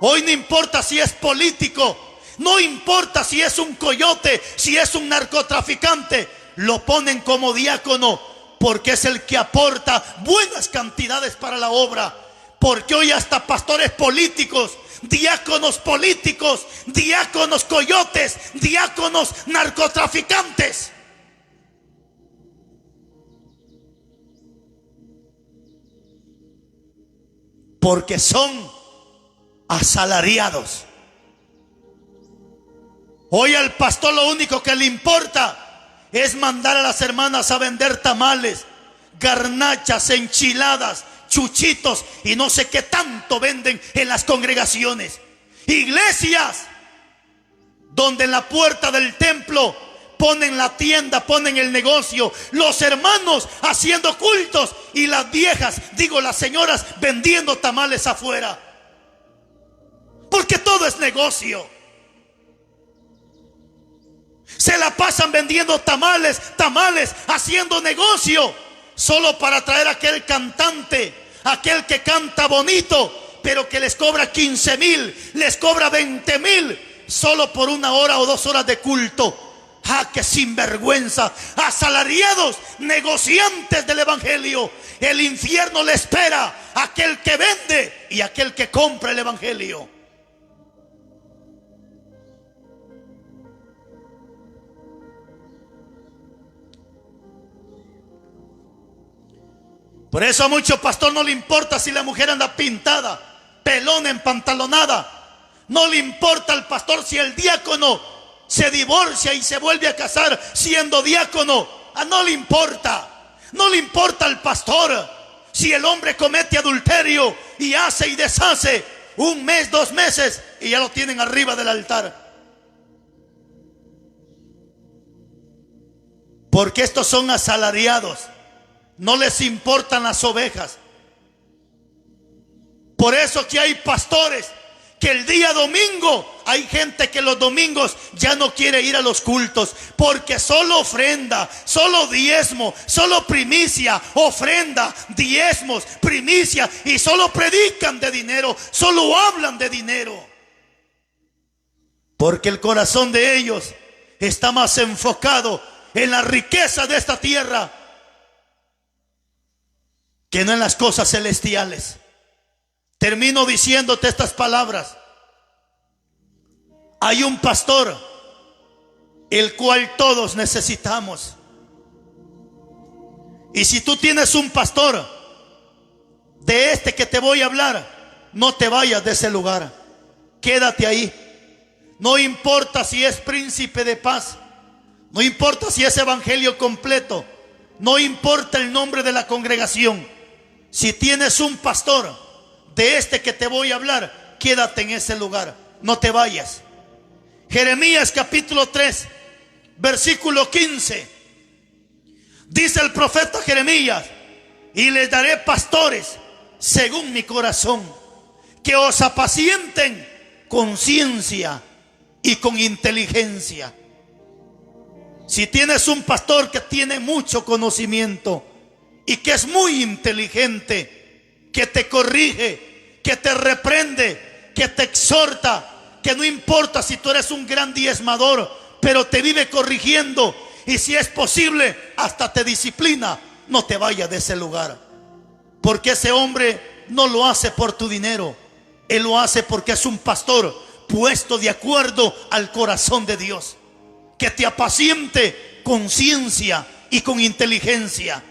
Hoy no importa si es político, no importa si es un coyote, si es un narcotraficante, lo ponen como diácono porque es el que aporta buenas cantidades para la obra. Porque hoy hasta pastores políticos, diáconos políticos, diáconos coyotes, diáconos narcotraficantes. Porque son asalariados. Hoy al pastor lo único que le importa es mandar a las hermanas a vender tamales, garnachas, enchiladas, chuchitos y no sé qué tanto venden en las congregaciones. Iglesias donde en la puerta del templo ponen la tienda, ponen el negocio, los hermanos haciendo cultos y las viejas, digo las señoras, vendiendo tamales afuera. Porque todo es negocio. Se la pasan vendiendo tamales, haciendo negocio, solo para traer a aquel cantante, aquel que canta bonito, pero que les cobra 15,000, les cobra 20,000, solo por 1 hora o 2 horas de culto. ¡Ah, qué sinvergüenza! Asalariados, negociantes del evangelio. El infierno le espera a aquel que vende y a aquel que compra el evangelio. Por eso a mucho pastor no le importa si la mujer anda pintada, pelona, empantalonada. No le importa al pastor si el diácono se divorcia y se vuelve a casar siendo diácono. No le importa. No le importa al pastor si el hombre comete adulterio y hace y deshace 1 mes, 2 meses y ya lo tienen arriba del altar. Porque estos son asalariados. No les importan las ovejas. Por eso que hay pastores que el día domingo, hay gente que los domingos ya no quiere ir a los cultos, porque solo ofrenda, solo diezmo, solo primicia, ofrenda, diezmos, primicia, y solo predican de dinero, solo hablan de dinero. Porque el corazón de ellos está más enfocado en la riqueza de esta tierra que no en las cosas celestiales. Termino diciéndote estas palabras. Hay un pastor, el cual todos necesitamos. Y si tú tienes un pastor de este que te voy a hablar, no te vayas de ese lugar. Quédate ahí. No importa si es príncipe de paz, no importa si es evangelio completo, no importa el nombre de la congregación. Si tienes un pastor de este que te voy a hablar, quédate en ese lugar, no te vayas. Jeremías capítulo 3, versículo 15. Dice el profeta Jeremías: y les daré pastores según mi corazón, que os apacienten con ciencia y con inteligencia. Si tienes un pastor que tiene mucho conocimiento y que es muy inteligente, que te corrige, que te reprende, que te exhorta, que no importa si tú eres un gran diezmador, pero te vive corrigiendo y si es posible hasta te disciplina, no te vayas de ese lugar. Porque ese hombre no lo hace por tu dinero, él lo hace porque es un pastor puesto de acuerdo al corazón de Dios, que te apaciente con ciencia y con inteligencia.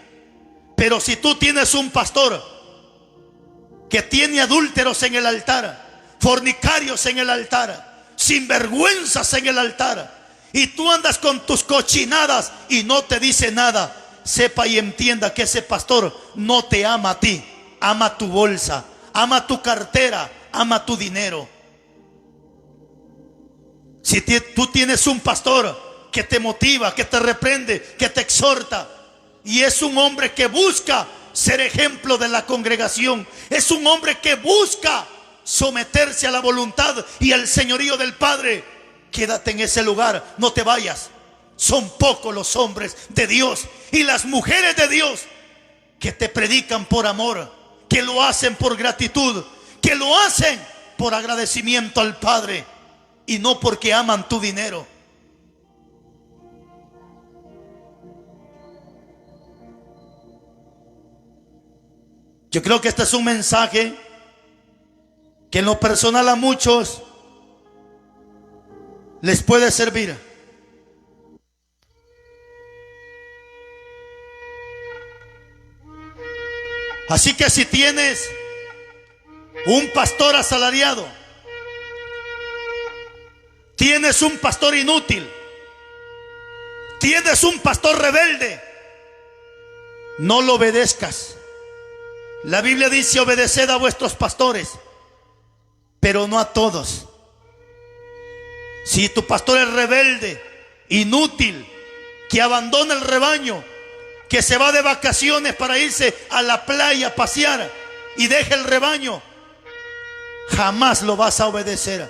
Pero si tú tienes un pastor que tiene adúlteros en el altar, fornicarios en el altar, sinvergüenzas en el altar, y tú andas con tus cochinadas y no te dice nada, sepa y entienda que ese pastor no te ama a ti, ama tu bolsa, ama tu cartera, ama tu dinero. Si tú tienes un pastor que te motiva, que te reprende, que te exhorta, y es un hombre que busca ser ejemplo de la congregación, es un hombre que busca someterse a la voluntad y al señorío del Padre, quédate en ese lugar, no te vayas. Son pocos los hombres de Dios y las mujeres de Dios que te predican por amor, que lo hacen por gratitud, que lo hacen por agradecimiento al Padre y no porque aman tu dinero. Yo creo que este es un mensaje que en lo personal a muchos les puede servir. Así que si tienes un pastor asalariado, tienes un pastor inútil, tienes un pastor rebelde, no lo obedezcas. La Biblia dice: obedeced a vuestros pastores, pero no a todos. Si tu pastor es rebelde, inútil, que abandona el rebaño, que se va de vacaciones para irse a la playa a pasear y deja el rebaño, jamás lo vas a obedecer,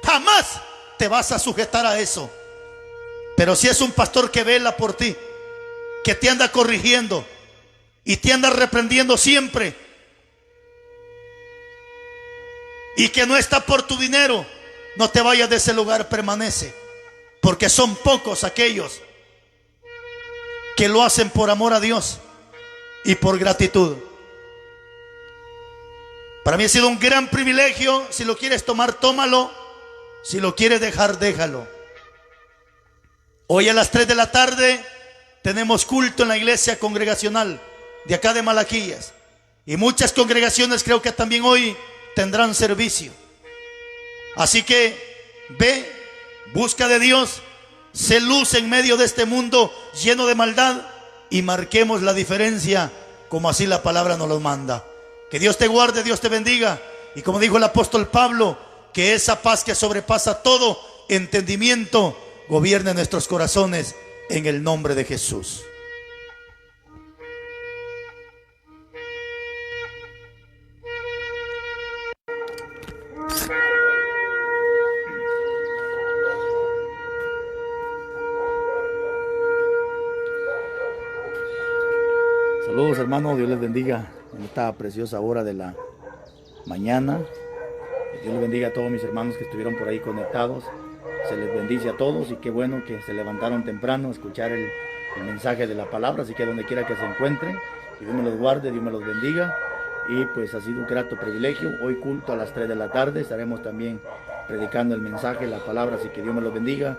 jamás te vas a sujetar a eso. Pero si es un pastor que vela por ti, que te anda corrigiendo y te anda reprendiendo siempre, y que no está por tu dinero, no te vayas de ese lugar, permanece, porque son pocos aquellos que lo hacen por amor a Dios y por gratitud. Para mí ha sido un gran privilegio. Si lo quieres tomar, tómalo. Si lo quieres dejar, déjalo. Hoy a las 3 de la tarde tenemos culto en la iglesia congregacional de acá de Malaquillas, y muchas congregaciones creo que también hoy tendrán servicio. Así que ve, busca de Dios, sé luz en medio de este mundo lleno de maldad, y marquemos la diferencia como así la palabra nos lo manda. Que Dios te guarde, Dios te bendiga, y como dijo el apóstol Pablo, que esa paz que sobrepasa todo entendimiento gobierne nuestros corazones en el nombre de Jesús. Saludos, hermanos, Dios les bendiga en esta preciosa hora de la mañana. Dios les bendiga a todos mis hermanos que estuvieron por ahí conectados. Se les bendice a todos, y qué bueno que se levantaron temprano a escuchar el mensaje de la palabra. Así que donde quiera que se encuentren, que Dios me los guarde, Dios me los bendiga. Y pues ha sido un grato privilegio. Hoy culto a las 3 de la tarde, estaremos también predicando el mensaje, la palabra. Así que Dios me los bendiga,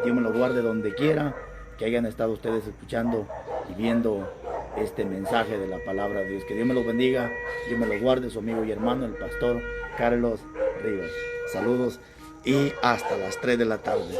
Dios me los guarde donde quiera que hayan estado ustedes escuchando y viendo este mensaje de la palabra de Dios. Que Dios me los bendiga, Dios me los guarde. Su amigo y hermano, el pastor Carlos Rivas. Saludos y hasta las 3 de la tarde.